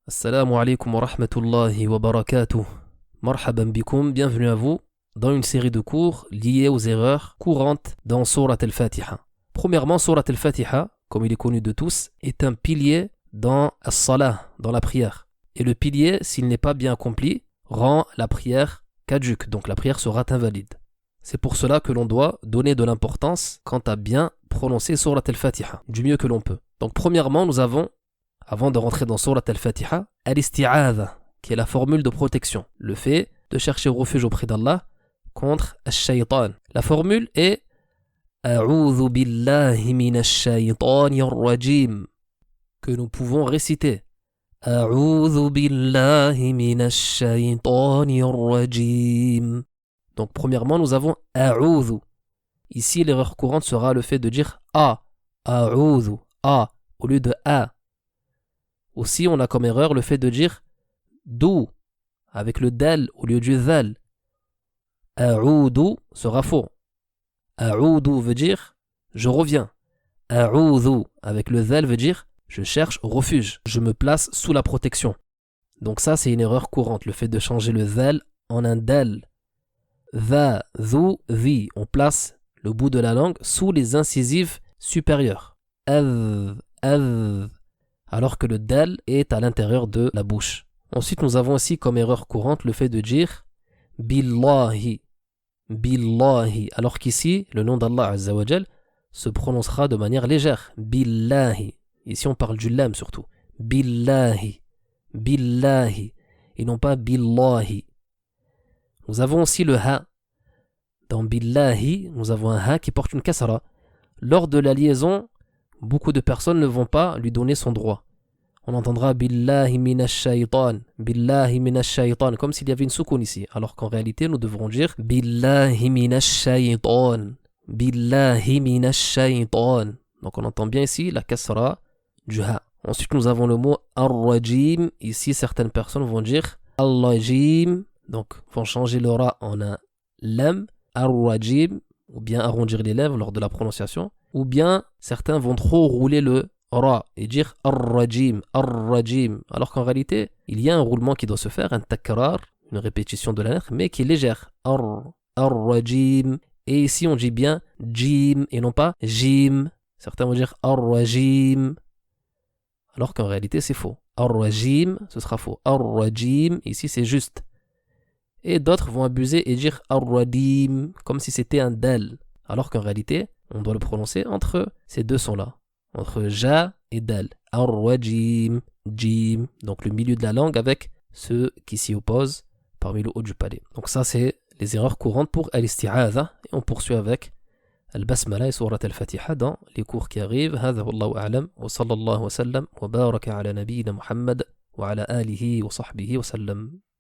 Assalamu alaikum wa rahmatullahi wa barakatuh. Marhaban bikoum, bienvenue à vous dans une série de cours liés aux erreurs courantes dans Surat al-Fatiha. Premièrement, Surat al-Fatiha, comme il est connu de tous, est un pilier dans as-salah, dans la prière. Et le pilier, s'il n'est pas bien accompli, rend la prière caduque, donc la prière sera invalide. C'est pour cela que l'on doit donner de l'importance quant à bien prononcer Surat al-Fatiha, du mieux que l'on peut. Donc premièrement, nous avons, avant de rentrer dans Surat al-Fatiha, al-isti'adha, qui est la formule de protection, le fait de chercher refuge auprès d'Allah contre ash-shaytan. La formule est A'udhu billahi minash shaytanir rajim, que nous pouvons réciter. A'udhu billahi minash shaytanir rajim. Donc premièrement, nous avons A'udhu. Ici, l'erreur courante sera le fait de dire A, A'udhu, A, au lieu de A. Aussi, on a comme erreur le fait de dire dou avec le dal au lieu du zal. A'udhu sera faux. A'udhu veut dire je reviens. A'udhu avec le zal veut dire je cherche refuge. Je me place sous la protection. Donc ça, c'est une erreur courante, le fait de changer le zal en un dal. Dha, dhu, dhi. On place le bout de la langue sous les incisives supérieures. Adh, adh. Alors que le dal est à l'intérieur de la bouche. Ensuite, nous avons aussi comme erreur courante le fait de dire billahi, billahi, alors qu'ici, le nom d'Allah Azza wa Jal se prononcera de manière légère. Billahi. Ici, on parle du lam surtout. Billahi, billahi, et non pas billahi. Nous avons aussi le ha. Dans billahi, nous avons un ha qui porte une kasra. Lors de la liaison, beaucoup de personnes ne vont pas lui donner son droit. On entendra billahi minash shaytan, billahi minash shaytan, comme s'il y avait une soukoun ici, alors qu'en réalité nous devrons dire billahi minash shaytan, billahi minash shaytan. Donc on entend bien ici la kasra du ha. Ensuite nous avons le mot ar-rajim. Ici certaines personnes vont dire al-rajim, donc vont changer le ra en un lam, ar-rajim, ou bien arrondir les lèvres lors de la prononciation. Ou bien certains vont trop rouler le ra et dire ar-rajim, ar-rajim. Alors qu'en réalité, il y a un roulement qui doit se faire, un takrar, une répétition de la lettre, mais qui est légère. Ar-rajim. Et ici, on dit bien jim et non pas jim. Certains vont dire ar-rajim. Alors qu'en réalité, c'est faux. Ar-rajim, ce sera faux. Ar-rajim, ici, c'est juste. Et d'autres vont abuser et dire ar-radim, comme si c'était un dal. Alors qu'en réalité, on doit le prononcer entre ces deux sons-là, entre ja et dal. Ar-rajim, jim, donc le milieu de la langue avec ceux qui s'y opposent parmi le haut du palais. Donc ça, c'est les erreurs courantes pour al-isti'adha. Et on poursuit avec al-basmala et surat al-fatiha dans les cours qui arrivent. Hadha wallahu a'lam wa sallallahu wa sallam wa baraka ala nabiyyina Muhammad wa ala alihi wa sahbihi wa sallam.